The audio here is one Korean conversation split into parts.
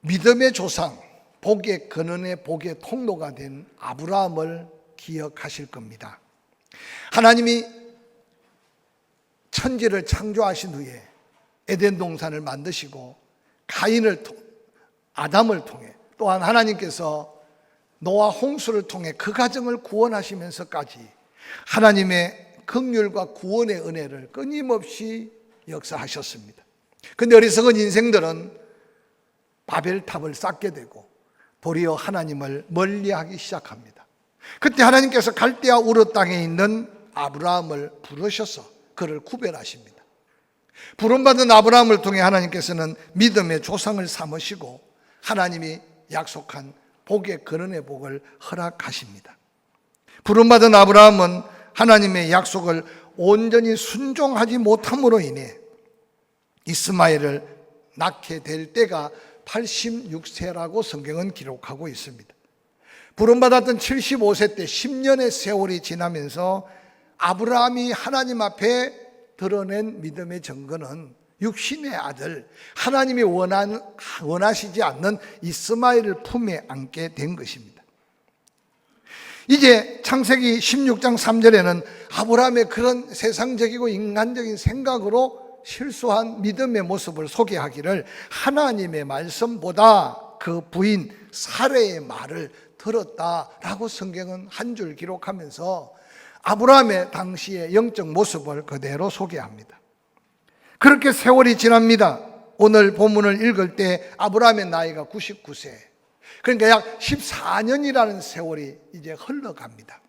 믿음의 조상, 복의 근원의 복의 통로가 된 아브라함을 기억하실 겁니다. 하나님이 천지를 창조하신 후에 에덴 동산을 만드시고 아담을 통해, 또한 하나님께서 노아 홍수를 통해 그 가정을 구원하시면서까지 하나님의 긍휼과 구원의 은혜를 끊임없이 역사하셨습니다. 그런데 어리석은 인생들은 바벨탑을 쌓게 되고 도리어 하나님을 멀리하기 시작합니다. 그때 하나님께서 갈대아 우르 땅에 있는 아브라함을 부르셔서 그를 구별하십니다. 부름받은 아브라함을 통해 하나님께서는 믿음의 조상을 삼으시고 하나님이 약속한 복의 근원의 복을 허락하십니다. 부름받은 아브라함은 하나님의 약속을 온전히 순종하지 못함으로 인해 이스마엘을 낳게 될 때가 86세라고 성경은 기록하고 있습니다. 부름받았던 75세 때 10년의 세월이 지나면서 아브라함이 하나님 앞에 드러낸 믿음의 증거는 육신의 아들, 하나님이 원하시지 않는 이스마엘을 품에 안게 된 것입니다. 이제 창세기 16장 3절에는 아브라함의 그런 세상적이고 인간적인 생각으로 실수한 믿음의 모습을 소개하기를 하나님의 말씀보다 그 부인 사레의 말을 들었다라고 성경은 한 줄 기록하면서 아브라함의 당시의 영적 모습을 그대로 소개합니다. 그렇게 세월이 지납니다. 오늘 본문을 읽을 때 아브라함의 나이가 99세, 그러니까 약 14년이라는 세월이 이제 흘러갑니다.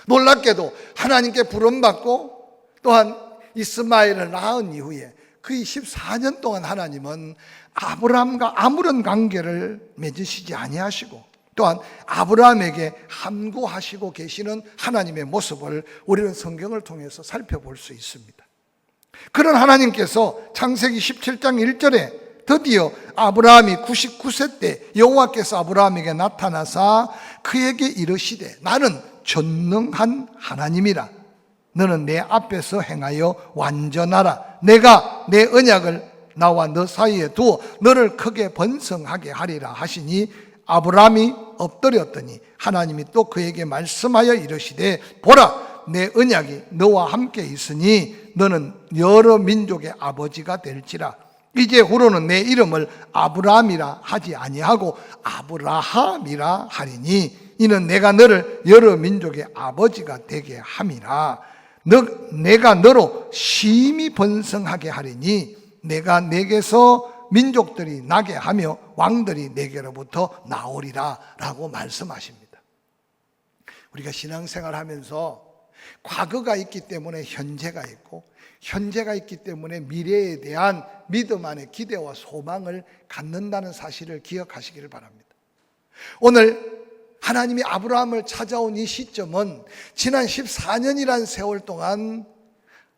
놀랍게도 하나님께 부름받고 또한 이스마엘을 낳은 이후에 그 14년 동안 하나님은 아브라함과 아무런 관계를 맺으시지 아니하시고 또한 아브라함에게 함구하시고 계시는 하나님의 모습을 우리는 성경을 통해서 살펴볼 수 있습니다. 그런 하나님께서 창세기 17장 1절에 드디어 아브라함이 99세 때 여호와께서 아브라함에게 나타나사 그에게 이르시되 나는 전능한 하나님이라. 너는 내 앞에서 행하여 완전하라. 내가 내 언약을 나와 너 사이에 두어 너를 크게 번성하게 하리라 하시니 아브라함이 엎드렸더니 하나님이 또 그에게 말씀하여 이르시되 보라 내 언약이 너와 함께 있으니 너는 여러 민족의 아버지가 될지라. 이제 후로는 내 이름을 아브라함이라 하지 아니하고 아브라함이라 하리니 이는 내가 너를 여러 민족의 아버지가 되게 함이라. 내가 너로 심히 번성하게 하리니 내가 내게서 민족들이 나게 하며 왕들이 내게로부터 나오리라 라고 말씀하십니다. 우리가 신앙생활 하면서 과거가 있기 때문에 현재가 있고 현재가 있기 때문에 미래에 대한 믿음 안에 기대와 소망을 갖는다는 사실을 기억하시기를 바랍니다. 오늘 하나님이 아브라함을 찾아온 이 시점은 지난 14년이라는 세월 동안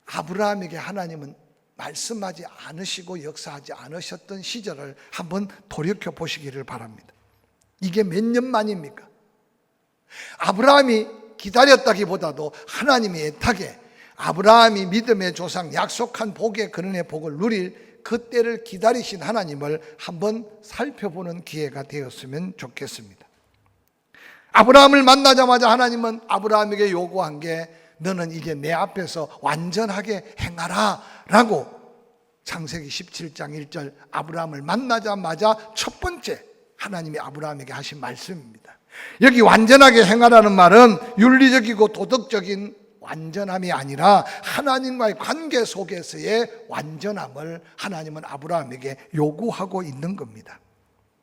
아브라함에게 하나님은 말씀하지 않으시고 역사하지 않으셨던 시절을 한번 돌이켜 보시기를 바랍니다. 이게 몇 년 만입니까? 아브라함이 기다렸다기보다도 하나님이 애타게 아브라함이 믿음의 조상 약속한 복의 근원의 복을 누릴 그때를 기다리신 하나님을 한번 살펴보는 기회가 되었으면 좋겠습니다. 아브라함을 만나자마자 하나님은 아브라함에게 요구한 게 너는 이제 내 앞에서 완전하게 행하라 라고 창세기 17장 1절 아브라함을 만나자마자 첫 번째 하나님이 아브라함에게 하신 말씀입니다. 여기 완전하게 행하라는 말은 윤리적이고 도덕적인 완전함이 아니라 하나님과의 관계 속에서의 완전함을 하나님은 아브라함에게 요구하고 있는 겁니다.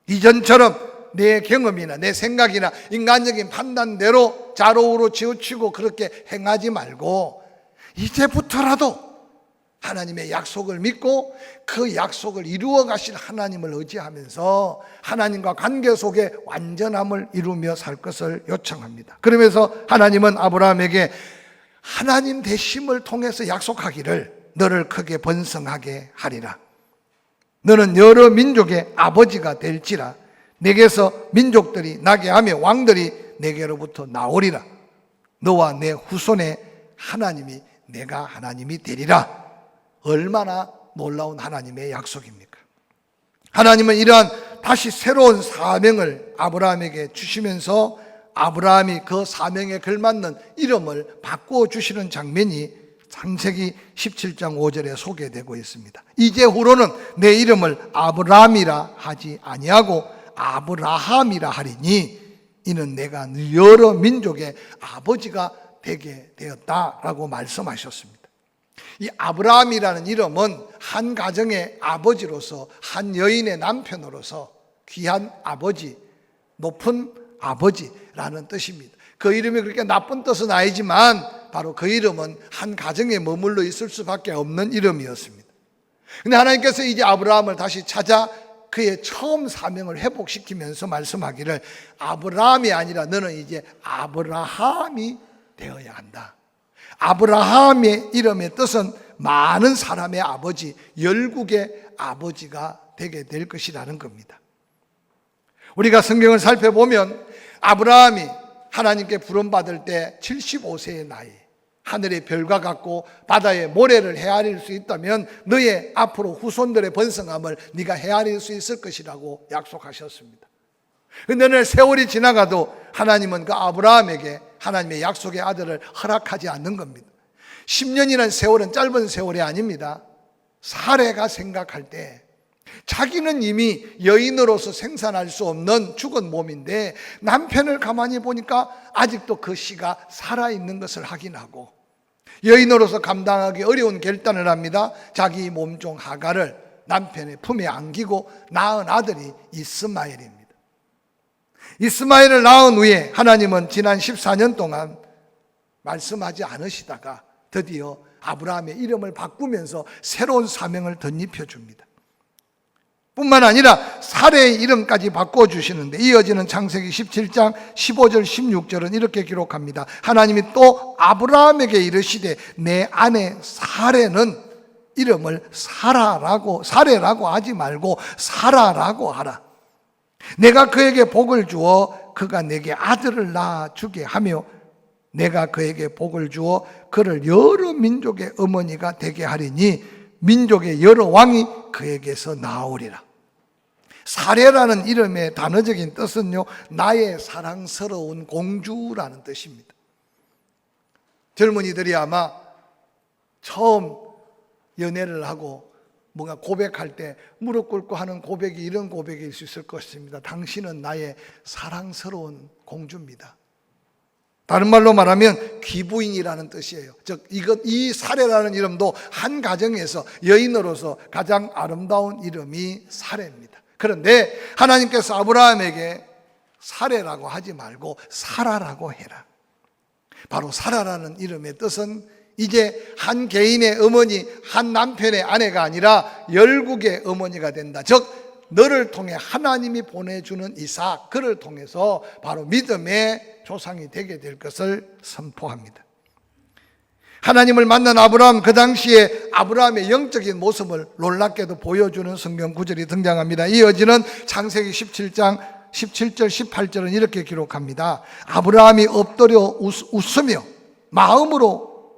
이전처럼 내 경험이나 내 생각이나 인간적인 판단대로 좌로우로 치우치고 그렇게 행하지 말고 이제부터라도 하나님의 약속을 믿고 그 약속을 이루어 가실 하나님을 의지하면서 하나님과 관계 속에 완전함을 이루며 살 것을 요청합니다. 그러면서 하나님은 아브라함에게 하나님 되심을 통해서 약속하기를 너를 크게 번성하게 하리라. 너는 여러 민족의 아버지가 될지라. 내게서 민족들이 나게 하며 왕들이 내게로부터 나오리라. 너와 내 후손의 하나님이 내가 하나님이 되리라. 얼마나 놀라운 하나님의 약속입니까? 하나님은 이러한 다시 새로운 사명을 아브라함에게 주시면서 아브라함이 그 사명에 걸맞는 이름을 바꾸어 주시는 장면이 창세기 17장 5절에 소개되고 있습니다. 이제후로는 내 이름을 아브라함이라 하지 아니하고 아브라함이라 하리니 이는 내가 여러 민족의 아버지가 되게 되었다라고 말씀하셨습니다. 이 아브라함이라는 이름은 한 가정의 아버지로서, 한 여인의 남편으로서 귀한 아버지, 높은 아버지라는 뜻입니다. 그 이름이 그렇게 나쁜 뜻은 아니지만 바로 그 이름은 한 가정에 머물러 있을 수밖에 없는 이름이었습니다. 근데 하나님께서 이제 아브라함을 다시 찾아 그의 처음 사명을 회복시키면서 말씀하기를 아브라함이 아니라 너는 이제 아브라함이 되어야 한다. 아브라함의 이름의 뜻은 많은 사람의 아버지, 열국의 아버지가 되게 될 것이라는 겁니다. 우리가 성경을 살펴보면 아브라함이 하나님께 부름받을 때 75세의 나이, 하늘의 별과 같고 바다의 모래를 헤아릴 수 있다면 너의 앞으로 후손들의 번성함을 네가 헤아릴 수 있을 것이라고 약속하셨습니다. 그런데 세월이 지나가도 하나님은 그 아브라함에게 하나님의 약속의 아들을 허락하지 않는 겁니다. 10년이라는 세월은 짧은 세월이 아닙니다. 사례가 생각할 때 자기는 이미 여인으로서 생산할 수 없는 죽은 몸인데 남편을 가만히 보니까 아직도 그 씨가 살아있는 것을 확인하고 여인으로서 감당하기 어려운 결단을 합니다. 자기 몸종 하가를 남편의 품에 안기고 낳은 아들이 이스마엘입니다. 이스마엘을 낳은 후에 하나님은 지난 14년 동안 말씀하지 않으시다가 드디어 아브라함의 이름을 바꾸면서 새로운 사명을 덧입혀 줍니다. 뿐만 아니라 사례의 이름까지 바꿔주시는데 이어지는 창세기 17장 15절 16절은 이렇게 기록합니다. 하나님이 또 아브라함에게 이르시되 내 아내 사례는 이름을 사레라고 하지 말고 사라라고 하라. 내가 그에게 복을 주어 그가 내게 아들을 낳아주게 하며 내가 그에게 복을 주어 그를 여러 민족의 어머니가 되게 하리니 민족의 여러 왕이 그에게서 나오리라. 사레라는 이름의 단어적인 뜻은요, 나의 사랑스러운 공주라는 뜻입니다. 젊은이들이 아마 처음 연애를 하고 뭔가 고백할 때 무릎 꿇고 하는 고백이 이런 고백일 수 있을 것입니다. 당신은 나의 사랑스러운 공주입니다. 다른 말로 말하면 귀부인이라는 뜻이에요. 즉 이 사레라는 이름도 한 가정에서 여인으로서 가장 아름다운 이름이 사레입니다. 그런데 하나님께서 아브라함에게 사레라고 하지 말고 사라라고 해라. 바로 사라라는 이름의 뜻은 이제 한 개인의 어머니, 한 남편의 아내가 아니라 열국의 어머니가 된다. 즉 너를 통해 하나님이 보내주는 이삭, 그를 통해서 바로 믿음의 조상이 되게 될 것을 선포합니다. 하나님을 만난 아브라함, 그 당시에 아브라함의 영적인 모습을 놀랍게도 보여주는 성경 구절이 등장합니다. 이어지는 창세기 17장 17절 18절은 이렇게 기록합니다. 아브라함이 엎드려 웃으며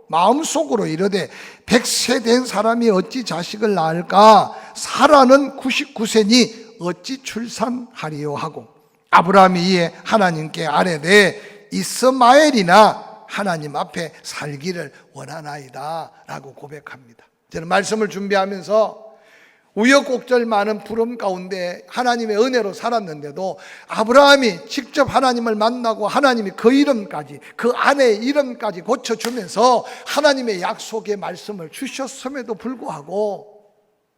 마음속으로 이르되 100세 된 사람이 어찌 자식을 낳을까? 사라는 99세니 어찌 출산하리요 하고 아브라함이 이에 하나님께 아뢰되 이스마엘이나 하나님 앞에 살기를 원하나이다 라고 고백합니다. 저는 말씀을 준비하면서 우여곡절 많은 부름 가운데 하나님의 은혜로 살았는데도 아브라함이 직접 하나님을 만나고 하나님이 그 이름까지, 그 아내의 이름까지 고쳐주면서 하나님의 약속의 말씀을 주셨음에도 불구하고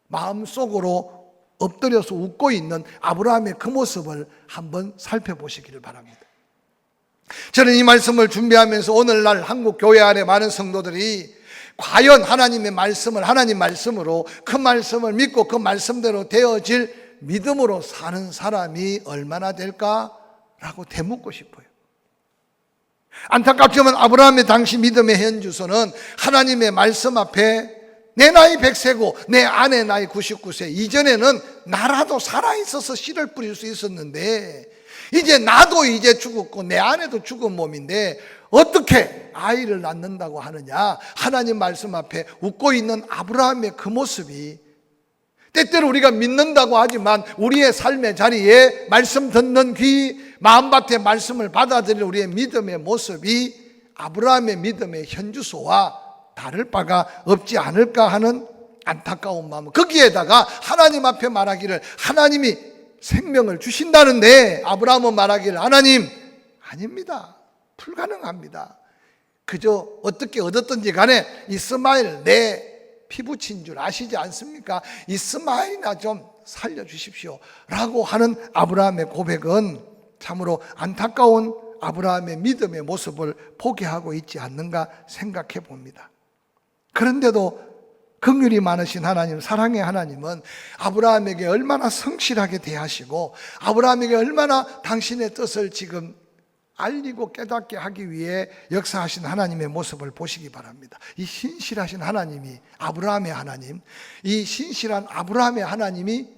마음속으로 엎드려서 웃고 있는 아브라함의 그 모습을 한번 살펴보시기를 바랍니다. 저는 이 말씀을 준비하면서 오늘날 한국 교회 안에 많은 성도들이 과연 하나님의 말씀을 하나님 말씀으로 그 말씀을 믿고 그 말씀대로 되어질 믿음으로 사는 사람이 얼마나 될까라고 되묻고 싶어요. 안타깝지만 아브라함의 당시 믿음의 현주소는 하나님의 말씀 앞에 내 나이 100세고 내 아내 나이 99세, 이전에는 나라도 살아있어서 씨를 뿌릴 수 있었는데 이제 나도 이제 죽었고 내 아내도 죽은 몸인데 어떻게 아이를 낳는다고 하느냐. 하나님 말씀 앞에 웃고 있는 아브라함의 그 모습이 때때로 우리가 믿는다고 하지만 우리의 삶의 자리에 말씀 듣는 귀, 마음밭에 말씀을 받아들일 우리의 믿음의 모습이 아브라함의 믿음의 현주소와 다를 바가 없지 않을까 하는 안타까운 마음. 거기에다가 하나님 앞에 말하기를 하나님이 생명을 주신다는데 아브라함은 말하기를 하나님, 아닙니다. 불가능합니다. 그저 어떻게 얻었든지 간에 이스마엘 내 피부친 줄 아시지 않습니까? 이스마엘이나 좀 살려주십시오 라고 하는 아브라함의 고백은 참으로 안타까운 아브라함의 믿음의 모습을 포기하고 있지 않는가 생각해 봅니다. 그런데도 긍휼이 많으신 하나님, 사랑의 하나님은 아브라함에게 얼마나 성실하게 대하시고 아브라함에게 얼마나 당신의 뜻을 지금 알리고 깨닫게 하기 위해 역사하신 하나님의 모습을 보시기 바랍니다. 이 신실하신 하나님이 아브라함의 하나님, 이 신실한 아브라함의 하나님이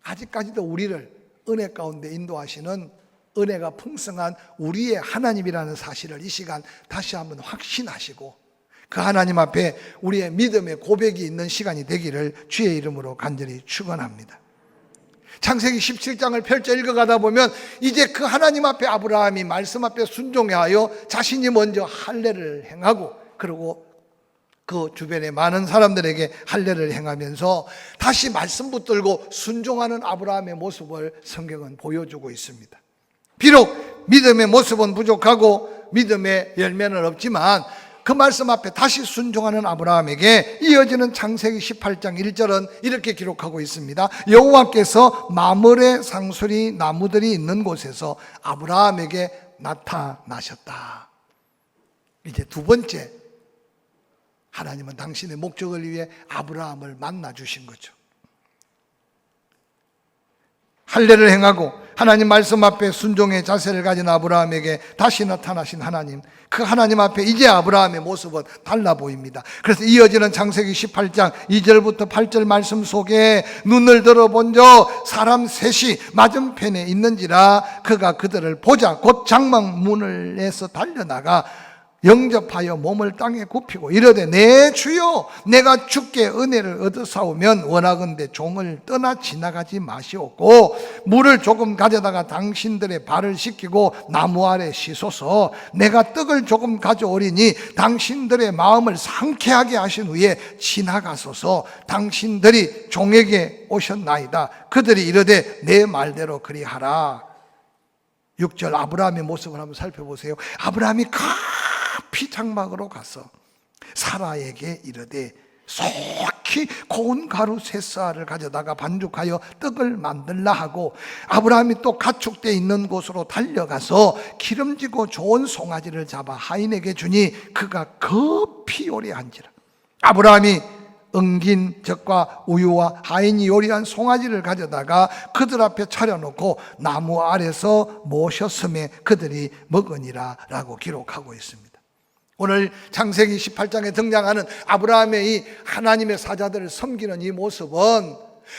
아직까지도 우리를 은혜 가운데 인도하시는 은혜가 풍성한 우리의 하나님이라는 사실을 이 시간 다시 한번 확신하시고 그 하나님 앞에 우리의 믿음의 고백이 있는 시간이 되기를 주의 이름으로 간절히 축원합니다. 창세기 17장을 펼쳐 읽어가다 보면 이제 그 하나님 앞에 아브라함이 말씀 앞에 순종하여 자신이 먼저 할례를 행하고 그리고 그 주변의 많은 사람들에게 할례를 행하면서 다시 말씀 붙들고 순종하는 아브라함의 모습을 성경은 보여주고 있습니다. 비록 믿음의 모습은 부족하고 믿음의 열매는 없지만 그 말씀 앞에 다시 순종하는 아브라함에게 이어지는 창세기 18장 1절은 이렇게 기록하고 있습니다. 여호와께서 마므레 상수리 나무들이 있는 곳에서 아브라함에게 나타나셨다. 이제 두 번째, 하나님은 당신의 목적을 위해 아브라함을 만나 주신 거죠. 할례를 행하고 하나님 말씀 앞에 순종의 자세를 가진 아브라함에게 다시 나타나신 하나님, 그 하나님 앞에 이제 아브라함의 모습은 달라 보입니다. 그래서 이어지는 창세기 18장 2절부터 8절 말씀 속에 눈을 들어본 적 사람 셋이 맞은편에 있는지라 그가 그들을 보자 곧 장막문을에서 달려나가 영접하여 몸을 땅에 굽히고 이르되 내 주여 내가 주께 은혜를 얻어사오면 원하건대 종을 떠나 지나가지 마시옵고 물을 조금 가져다가 당신들의 발을 씻기고 나무 아래 씻어서 내가 떡을 조금 가져오리니 당신들의 마음을 상쾌하게 하신 후에 지나가소서. 당신들이 종에게 오셨나이다. 그들이 이르되 내 말대로 그리하라. 6절 아브라함의 모습을 한번 살펴보세요. 아브라함이 급히 장막으로 가서 사라에게 이르되 속히 고운 가루 세 쌀을 가져다가 반죽하여 떡을 만들라 하고 아브라함이 또 가축대 있는 곳으로 달려가서 기름지고 좋은 송아지를 잡아 하인에게 주니 그가 급히 요리한지라. 아브라함이 엉긴 젖과 우유와 하인이 요리한 송아지를 가져다가 그들 앞에 차려놓고 나무 아래서 모셨음에 그들이 먹으니라 라고 기록하고 있습니다. 오늘 창세기 18장에 등장하는 아브라함의 이 하나님의 사자들을 섬기는 이 모습은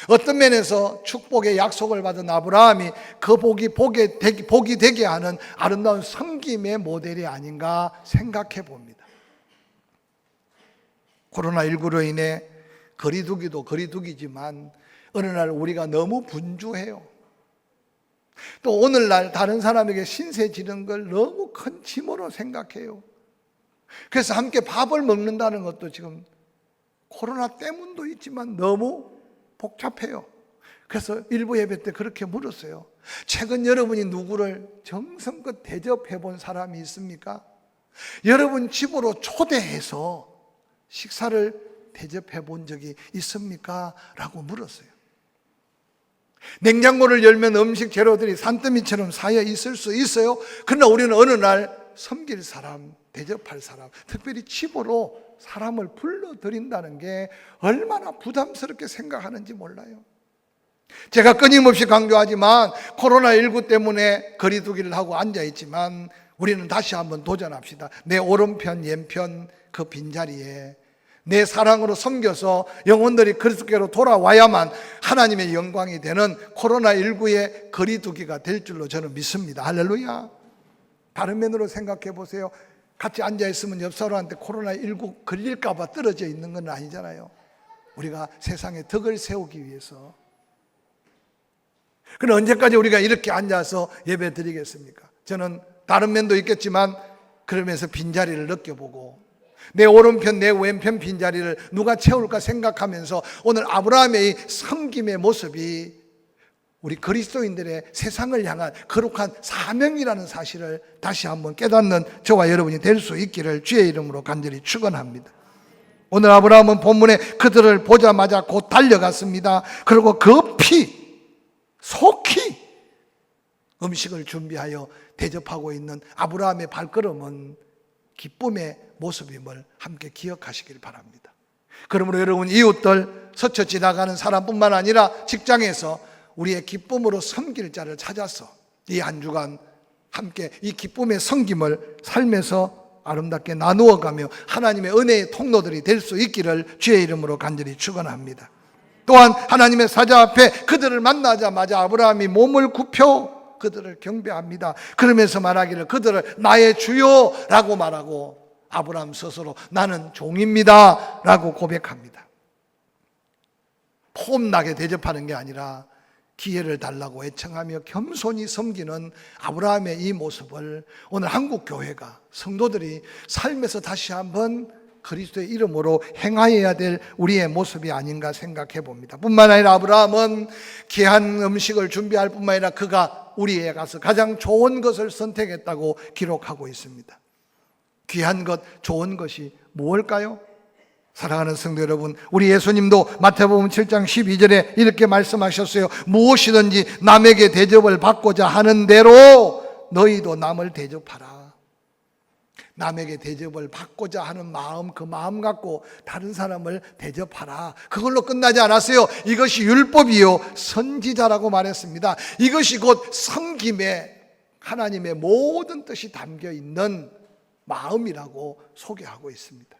어떤 면에서 축복의 약속을 받은 아브라함이 그 복이 되게 하는 아름다운 섬김의 모델이 아닌가 생각해 봅니다. 코로나19로 인해 거리두기도 거리두기지만 어느 날 우리가 너무 분주해요. 또 오늘날 다른 사람에게 신세 지는 걸 너무 큰 짐으로 생각해요. 그래서 함께 밥을 먹는다는 것도 지금 코로나 때문도 있지만 너무 복잡해요. 그래서 일부 예배 때 그렇게 물었어요. 최근 여러분이 누구를 정성껏 대접해 본 사람이 있습니까? 여러분 집으로 초대해서 식사를 대접해 본 적이 있습니까? 라고 물었어요. 냉장고를 열면 음식 재료들이 산더미처럼 쌓여 있을 수 있어요. 그러나 우리는 어느 날 섬길 사람, 대접할 사람, 특별히 집으로 사람을 불러들인다는 게 얼마나 부담스럽게 생각하는지 몰라요. 제가 끊임없이 강조하지만 코로나19 때문에 거리두기를 하고 앉아있지만 우리는 다시 한번 도전합시다. 내 오른편, 왼편 그 빈자리에 내 사랑으로 섬겨서 영혼들이 그리스도께로 돌아와야만 하나님의 영광이 되는 코로나19의 거리두기가 될 줄로 저는 믿습니다. 할렐루야. 다른 면으로 생각해 보세요. 같이 앉아있으면 옆 사람한테 코로나19 걸릴까 봐 떨어져 있는 건 아니잖아요. 우리가 세상에 덕을 세우기 위해서. 그럼 언제까지 우리가 이렇게 앉아서 예배 드리겠습니까? 저는 다른 면도 있겠지만 그러면서 빈자리를 느껴보고 내 오른편 내 왼편 빈자리를 누가 채울까 생각하면서 오늘 아브라함의 이 섬김의 모습이 우리 그리스도인들의 세상을 향한 거룩한 사명이라는 사실을 다시 한번 깨닫는 저와 여러분이 될 수 있기를 주의 이름으로 간절히 축원합니다. 오늘 아브라함은 본문에 그들을 보자마자 곧 달려갔습니다. 그리고 급히 속히 음식을 준비하여 대접하고 있는 아브라함의 발걸음은 기쁨의 모습임을 함께 기억하시길 바랍니다. 그러므로 여러분, 이웃들, 스쳐 지나가는 사람뿐만 아니라 직장에서 우리의 기쁨으로 섬길 자를 찾아서 이 한 주간 함께 이 기쁨의 섬김을 삶에서 아름답게 나누어가며 하나님의 은혜의 통로들이 될 수 있기를 주의 이름으로 간절히 축원합니다. 또한 하나님의 사자 앞에 그들을 만나자마자 아브라함이 몸을 굽혀 그들을 경배합니다. 그러면서 말하기를 그들을 나의 주요라고 말하고 아브라함 스스로 나는 종입니다 라고 고백합니다. 폼나게 대접하는 게 아니라 기회를 달라고 애청하며 겸손히 섬기는 아브라함의 이 모습을 오늘 한국교회가, 성도들이 삶에서 다시 한번 그리스도의 이름으로 행하여야 될 우리의 모습이 아닌가 생각해 봅니다. 뿐만 아니라 아브라함은 귀한 음식을 준비할 뿐만 아니라 그가 우리에 가서 가장 좋은 것을 선택했다고 기록하고 있습니다. 귀한 것, 좋은 것이 무엇일까요? 사랑하는 성도 여러분, 우리 예수님도 마태복음 7장 12절에 이렇게 말씀하셨어요. 무엇이든지 남에게 대접을 받고자 하는 대로 너희도 남을 대접하라. 남에게 대접을 받고자 하는 마음, 그 마음 갖고 다른 사람을 대접하라. 그걸로 끝나지 않았어요. 이것이 율법이요 선지자라고 말했습니다. 이것이 곧 섬김에 하나님의 모든 뜻이 담겨 있는 마음이라고 소개하고 있습니다.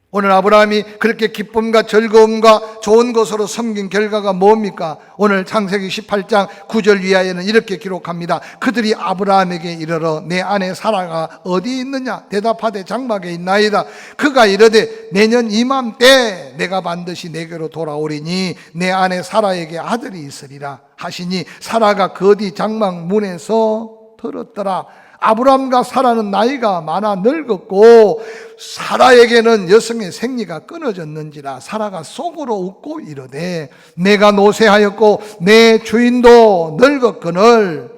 오늘 아브라함이 그렇게 기쁨과 즐거움과 좋은 것으로 섬긴 결과가 뭡니까? 오늘 창세기 18장 9절 이하에는 이렇게 기록합니다. 그들이 아브라함에게 이르러 내 아내 사라가 어디 있느냐? 대답하되 장막에 있나이다. 그가 이르되 내년 이맘때 내가 반드시 내게로 돌아오리니 내 아내 사라에게 아들이 있으리라 하시니 사라가 그 어디 장막 문에서 들었더라. 아브람과 사라는 나이가 많아 늙었고 사라에게는 여성의 생리가 끊어졌는지라 사라가 속으로 웃고 이르되 내가 노쇠하였고 내 주인도 늙었거늘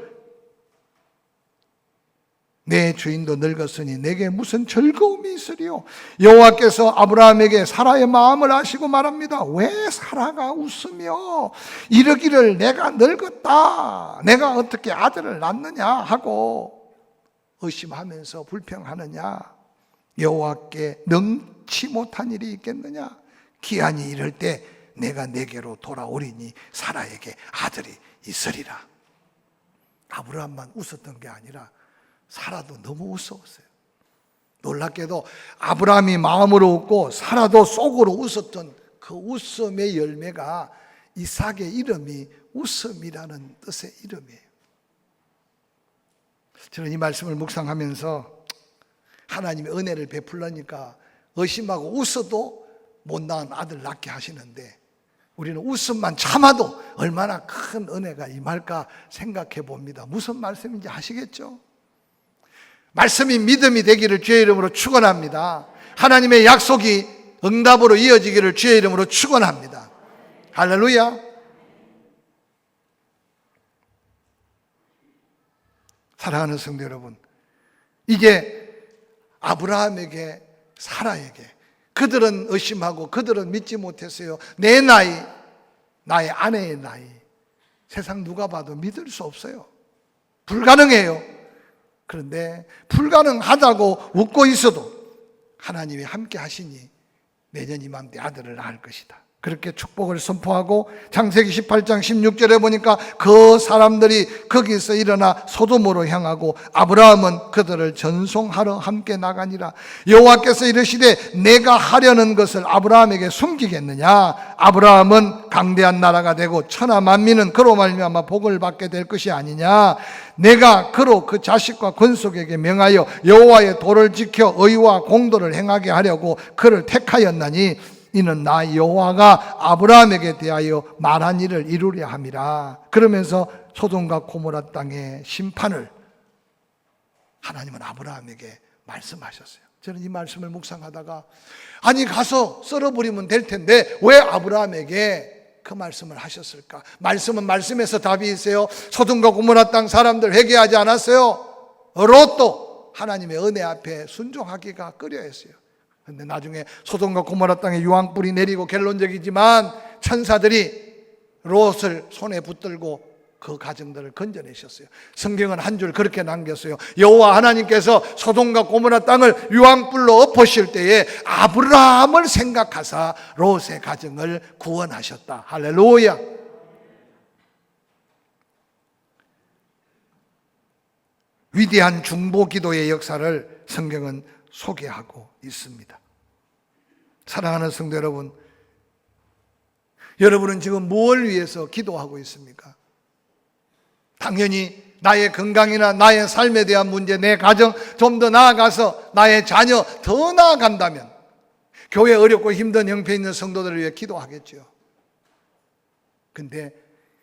내 주인도 늙었으니 내게 무슨 즐거움이 있으리요. 여호와께서 아브라함에게 사라의 마음을 아시고 말합니다. 왜 사라가 웃으며 이르기를 내가 늙었다, 내가 어떻게 아들을 낳느냐 하고 의심하면서 불평하느냐? 여호와께 능치 못한 일이 있겠느냐? 기한이 이를 때 내가 내게로 돌아오리니 사라에게 아들이 있으리라. 아브라함만 웃었던 게 아니라 사라도 너무 웃었어요. 놀랍게도 아브라함이 마음으로 웃고 사라도 속으로 웃었던 그 웃음의 열매가 이삭의 이름이 웃음이라는 뜻의 이름이에요. 저는 이 말씀을 묵상하면서 하나님의 은혜를 베풀려니까 의심하고 웃어도 못 낳은 아들 낳게 하시는데 우리는 웃음만 참아도 얼마나 큰 은혜가 임할까 생각해 봅니다. 무슨 말씀인지 아시겠죠? 말씀이 믿음이 되기를 주의 이름으로 축원합니다. 하나님의 약속이 응답으로 이어지기를 주의 이름으로 축원합니다. 할렐루야. 사랑하는 성도 여러분, 이게 아브라함에게 사라에게 그들은 의심하고 그들은 믿지 못했어요. 내 나이, 나의 아내의 나이, 세상 누가 봐도 믿을 수 없어요. 불가능해요. 그런데 불가능하다고 웃고 있어도 하나님이 함께 하시니 내년 이맘때 아들을 낳을 것이다. 그렇게 축복을 선포하고 창세기 18장 16절에 보니까 그 사람들이 거기서 일어나 소돔으로 향하고 아브라함은 그들을 전송하러 함께 나가니라. 여호와께서 이르시되 내가 하려는 것을 아브라함에게 숨기겠느냐? 아브라함은 강대한 나라가 되고 천하 만민은 그로 말미암아 복을 받게 될 것이 아니냐? 내가 그로 그 자식과 권속에게 명하여 여호와의 도를 지켜 의와 공도를 행하게 하려고 그를 택하였나니 이는 나 여호와가 아브라함에게 대하여 말한 일을 이루려 함이라. 그러면서 소돔과 고모라 땅의 심판을 하나님은 아브라함에게 말씀하셨어요. 저는 이 말씀을 묵상하다가 아니 가서 썰어버리면 될 텐데 왜 아브라함에게 그 말씀을 하셨을까? 말씀은 말씀에서 답이 있어요. 소돔과 고모라 땅 사람들 회개하지 않았어요. 롯도 하나님의 은혜 앞에 순종하기가 꺼려했어요. 그런데 나중에 소돔과 고모라 땅에 유황불이 내리고 결론적이지만 천사들이 롯을 손에 붙들고 그 가정들을 건져내셨어요. 성경은 한 줄 그렇게 남겼어요. 여호와 하나님께서 소돔과 고모라 땅을 유황불로 엎으실 때에 아브라함을 생각하사 롯의 가정을 구원하셨다. 할렐루야. 위대한 중보기도의 역사를 성경은 소개하고 있습니다. 사랑하는 성도 여러분, 여러분은 지금 무엇을 위해서 기도하고 있습니까? 당연히 나의 건강이나 나의 삶에 대한 문제, 내 가정 좀 더 나아가서 나의 자녀 더 나아간다면 교회 어렵고 힘든 형편에 있는 성도들을 위해 기도하겠죠. 근데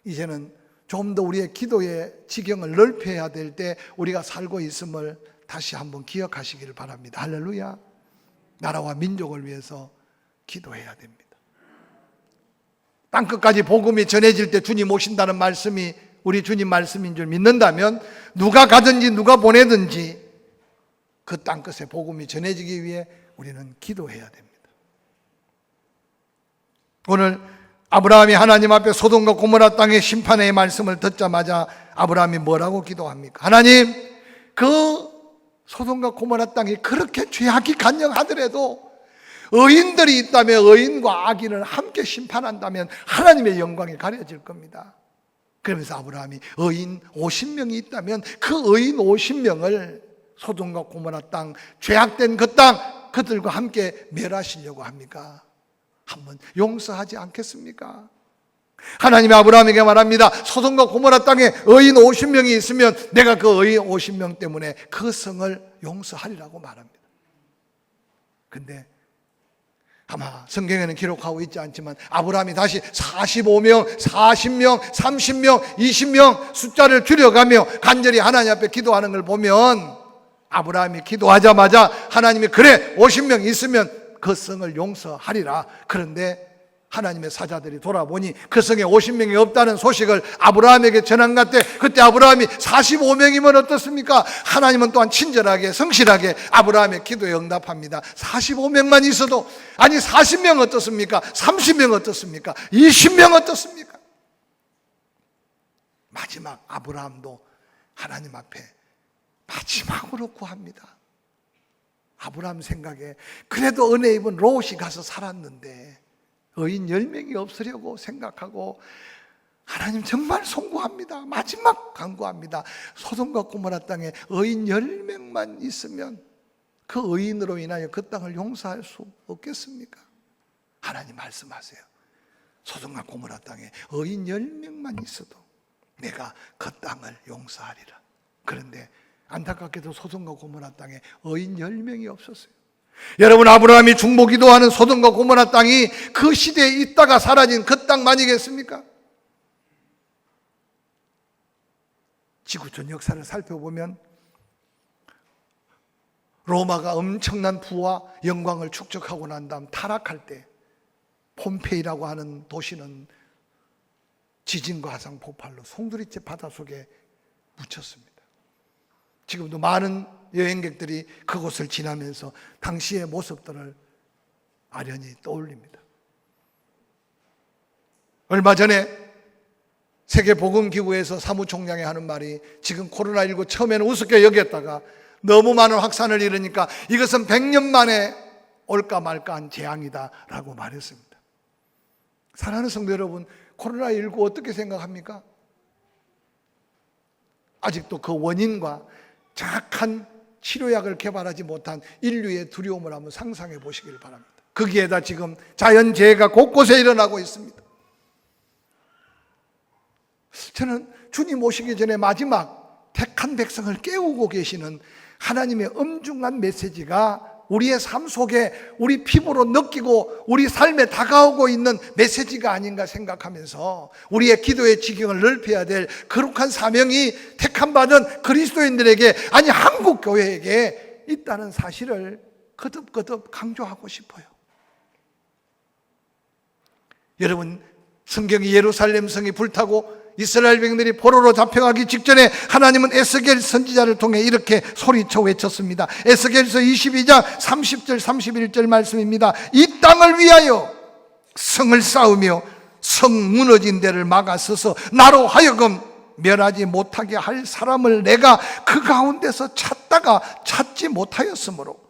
이제는 좀 더 우리의 기도의 지경을 넓혀야 될 때 우리가 살고 있음을 다시 한번 기억하시기를 바랍니다. 할렐루야. 나라와 민족을 위해서 기도해야 됩니다. 땅끝까지 복음이 전해질 때 주님 오신다는 말씀이 우리 주님 말씀인 줄 믿는다면 누가 가든지 누가 보내든지 그 땅끝에 복음이 전해지기 위해 우리는 기도해야 됩니다. 오늘 아브라함이 하나님 앞에 소돔과 고모라 땅의 심판의 말씀을 듣자마자 아브라함이 뭐라고 기도합니까? 하나님, 그 소돔과 고모라 땅이 그렇게 죄악이 간영하더라도 의인들이 있다면 의인과 악인을 함께 심판한다면 하나님의 영광이 가려질 겁니다. 그러면서 아브라함이 의인 50명이 있다면 그 의인 50명을 소돔과 고모라 땅, 죄악된 그 땅, 그들과 함께 멸하시려고 합니까? 한번 용서하지 않겠습니까? 하나님이 아브라함에게 말합니다. 소돔과 고모라 땅에 의인 50명이 있으면 내가 그 의인 50명 때문에 그 성을 용서하리라고 말합니다. 근데 아마 성경에는 기록하고 있지 않지만 아브라함이 다시 45명, 40명, 30명, 20명 숫자를 줄여가며 간절히 하나님 앞에 기도하는 걸 보면 아브라함이 기도하자마자 하나님이 그래 50명 있으면 그 성을 용서하리라. 그런데 하나님의 사자들이 돌아보니 그 성에 50명이 없다는 소식을 아브라함에게 전한 것 같아. 그때 아브라함이 45명이면 어떻습니까? 하나님은 또한 친절하게 성실하게 아브라함의 기도에 응답합니다. 45명만 있어도, 아니 40명 어떻습니까? 30명 어떻습니까? 20명 어떻습니까? 마지막 아브라함도 하나님 앞에 마지막으로 구합니다. 아브라함 생각에 그래도 은혜 입은 롯이 가서 살았는데 의인 10명이 없으려고 생각하고 하나님 정말 송구합니다. 마지막 간구합니다. 소돔과 고모라 땅에 의인 10명만 있으면 그 의인으로 인하여 그 땅을 용서할 수 없겠습니까? 하나님 말씀하세요. 소돔과 고모라 땅에 의인 10명만 있어도 내가 그 땅을 용서하리라. 그런데 안타깝게도 소돔과 고모라 땅에 의인 10명이 없었어요. 여러분, 아브라함이 중보기도하는 소돔과 고모라 땅이 그 시대에 있다가 사라진 그 땅만이겠습니까? 지구촌 역사를 살펴보면 로마가 엄청난 부와 영광을 축적하고 난 다음 타락할 때 폼페이라고 하는 도시는 지진과 화산 폭발로 송두리째 바다 속에 묻혔습니다. 지금도 많은 여행객들이 그곳을 지나면서 당시의 모습들을 아련히 떠올립니다. 얼마 전에 세계보건기구에서 사무총장이 하는 말이 지금 코로나19 처음에는 우습게 여겼다가 너무 많은 확산을 이루니까 이것은 100년 만에 올까 말까한 재앙이다 라고 말했습니다. 사랑하는 성도 여러분, 코로나19 어떻게 생각합니까? 아직도 그 원인과 정확한 치료약을 개발하지 못한 인류의 두려움을 한번 상상해 보시길 바랍니다. 거기에다 지금 자연재해가 곳곳에 일어나고 있습니다. 저는 주님 오시기 전에 마지막 택한 백성을 깨우고 계시는 하나님의 엄중한 메시지가 우리의 삶 속에 우리 피부로 느끼고 우리 삶에 다가오고 있는 메시지가 아닌가 생각하면서 우리의 기도의 지경을 넓혀야 될 거룩한 사명이 택함받은 그리스도인들에게, 아니 한국 교회에게 있다는 사실을 거듭거듭 강조하고 싶어요. 여러분, 성경이 예루살렘 성이 불타고 이스라엘 백성들이 포로로 잡혀가기 직전에 하나님은 에스겔 선지자를 통해 이렇게 소리쳐 외쳤습니다. 에스겔서 22장 30절 31절 말씀입니다. 이 땅을 위하여 성을 쌓으며 성 무너진 데를 막아서서 나로 하여금 멸하지 못하게 할 사람을 내가 그 가운데서 찾다가 찾지 못하였으므로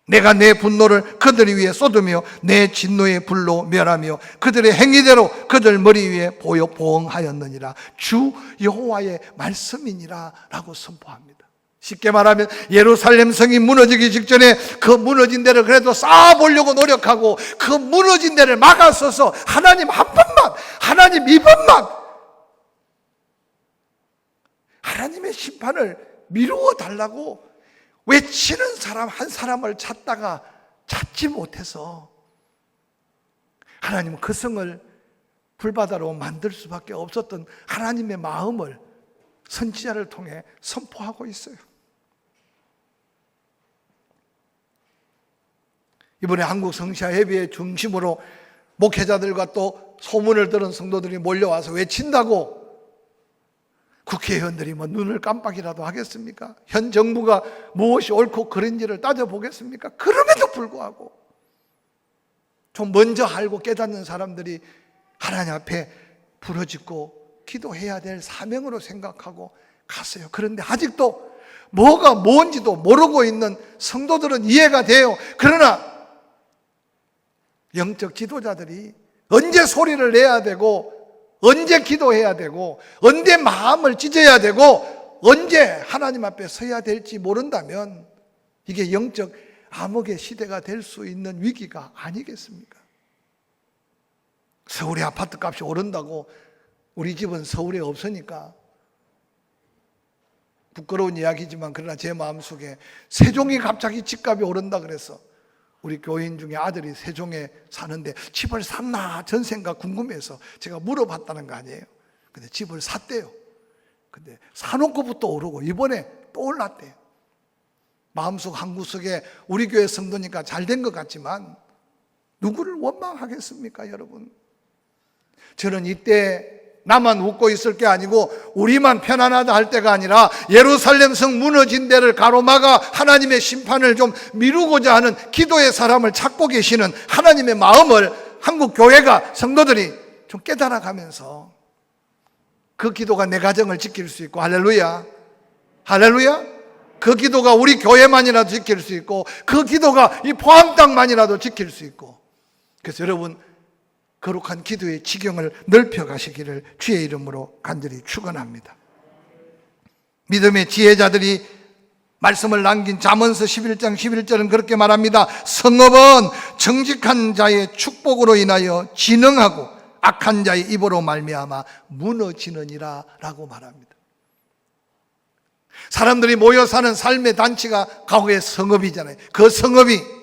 내가 내 분노를 그들 위에 쏟으며 내 진노의 불로 멸하며 그들의 행위대로 그들 머리 위에 보응하였느니라. 주 여호와의 말씀이니라 라고 선포합니다. 쉽게 말하면 예루살렘 성이 무너지기 직전에 그 무너진 데를 그래도 쌓아보려고 노력하고 그 무너진 데를 막아서서 하나님 한 번만, 하나님 이번만 하나님의 심판을 미루어 달라고 외치는 사람 한 사람을 찾다가 찾지 못해서 하나님은 그 성을 불바다로 만들 수밖에 없었던 하나님의 마음을 선지자를 통해 선포하고 있어요. 이번에 한국 성시아 예배의 중심으로 목회자들과 또 소문을 들은 성도들이 몰려와서 외친다고 국회의원들이 뭐 눈을 깜빡이라도 하겠습니까? 현 정부가 무엇이 옳고 그른지를 따져보겠습니까? 그럼에도 불구하고 좀 먼저 알고 깨닫는 사람들이 하나님 앞에 부르짖고 기도해야 될 사명으로 생각하고 갔어요. 그런데 아직도 뭐가 뭔지도 모르고 있는 성도들은 이해가 돼요. 그러나 영적 지도자들이 언제 소리를 내야 되고 언제 기도해야 되고 언제 마음을 찢어야 되고 언제 하나님 앞에 서야 될지 모른다면 이게 영적 암흑의 시대가 될 수 있는 위기가 아니겠습니까? 서울의 아파트 값이 오른다고 우리 집은 서울에 없으니까 부끄러운 이야기지만 그러나 제 마음속에 세종이 갑자기 집값이 오른다 그래서 우리 교인 중에 아들이 세종에 사는데 집을 샀나 전생가 궁금해서 제가 물어봤다는 거 아니에요. 근데 집을 샀대요. 근데 사놓고부터 오르고 이번에 또 올랐대요. 마음속 한구석에 우리 교회 성도니까 잘 된 것 같지만 누구를 원망하겠습니까, 여러분? 저는 이때 나만 웃고 있을 게 아니고 우리만 편안하다 할 때가 아니라 예루살렘 성 무너진 데를 가로막아 하나님의 심판을 좀 미루고자 하는 기도의 사람을 찾고 계시는 하나님의 마음을 한국 교회가, 성도들이 좀 깨달아가면서 그 기도가 내 가정을 지킬 수 있고, 할렐루야, 할렐루야, 그 기도가 우리 교회만이라도 지킬 수 있고 그 기도가 이 포항 땅만이라도 지킬 수 있고, 그래서 여러분 거룩한 기도의 지경을 넓혀 가시기를 주의 이름으로 간절히 축원합니다. 믿음의 지혜자들이 말씀을 남긴 잠언서 11장 11절은 그렇게 말합니다. 성읍은 정직한 자의 축복으로 인하여 진흥하고 악한 자의 입으로 말미암아 무너지느니라 라고 말합니다. 사람들이 모여 사는 삶의 단체가 과거의 성읍이잖아요. 그 성읍이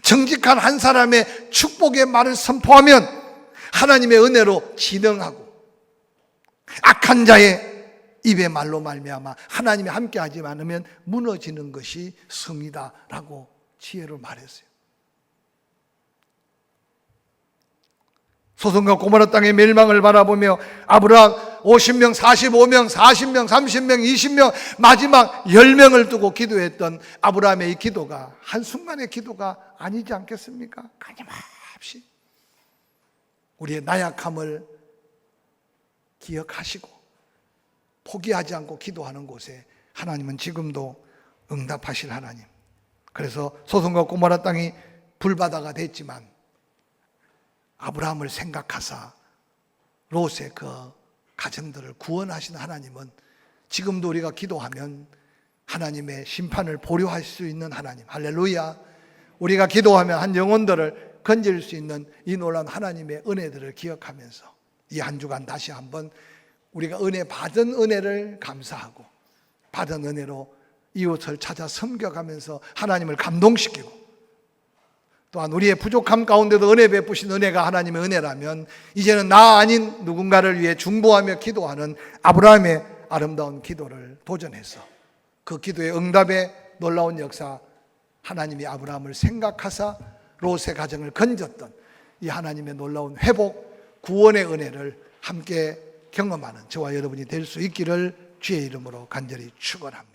정직한 한 사람의 축복의 말을 선포하면 하나님의 은혜로 진흥하고 악한 자의 입의 말로 말미암아 하나님이 함께하지 않으면 무너지는 것이 성이다 라고 지혜로 말했어요. 소돔과 고모라 땅의 멸망을 바라보며 아브라함 50명, 45명, 40명, 30명, 20명, 마지막 10명을 두고 기도했던 아브라함의 이 기도가 한순간의 기도가 아니지 않겠습니까? 끊임없이 우리의 나약함을 기억하시고 포기하지 않고 기도하는 곳에 하나님은 지금도 응답하실 하나님. 그래서 소돔과 고모라 땅이 불바다가 됐지만 아브라함을 생각하사 롯의 그 가정들을 구원하신 하나님은 지금도 우리가 기도하면 하나님의 심판을 보류할 수 있는 하나님. 할렐루야. 우리가 기도하면 한 영혼들을 건질 수 있는 이 놀라운 하나님의 은혜들을 기억하면서 이 한 주간 다시 한번 우리가 은혜 받은 은혜를 감사하고 받은 은혜로 이웃을 찾아 섬겨가면서 하나님을 감동시키고, 또한 우리의 부족함 가운데도 은혜 베푸신 은혜가 하나님의 은혜라면 이제는 나 아닌 누군가를 위해 중보하며 기도하는 아브라함의 아름다운 기도를 도전해서 그 기도의 응답의 놀라운 역사, 하나님이 아브라함을 생각하사 롯의 가정을 건졌던 이 하나님의 놀라운 회복, 구원의 은혜를 함께 경험하는 저와 여러분이 될 수 있기를 주의 이름으로 간절히 축원합니다.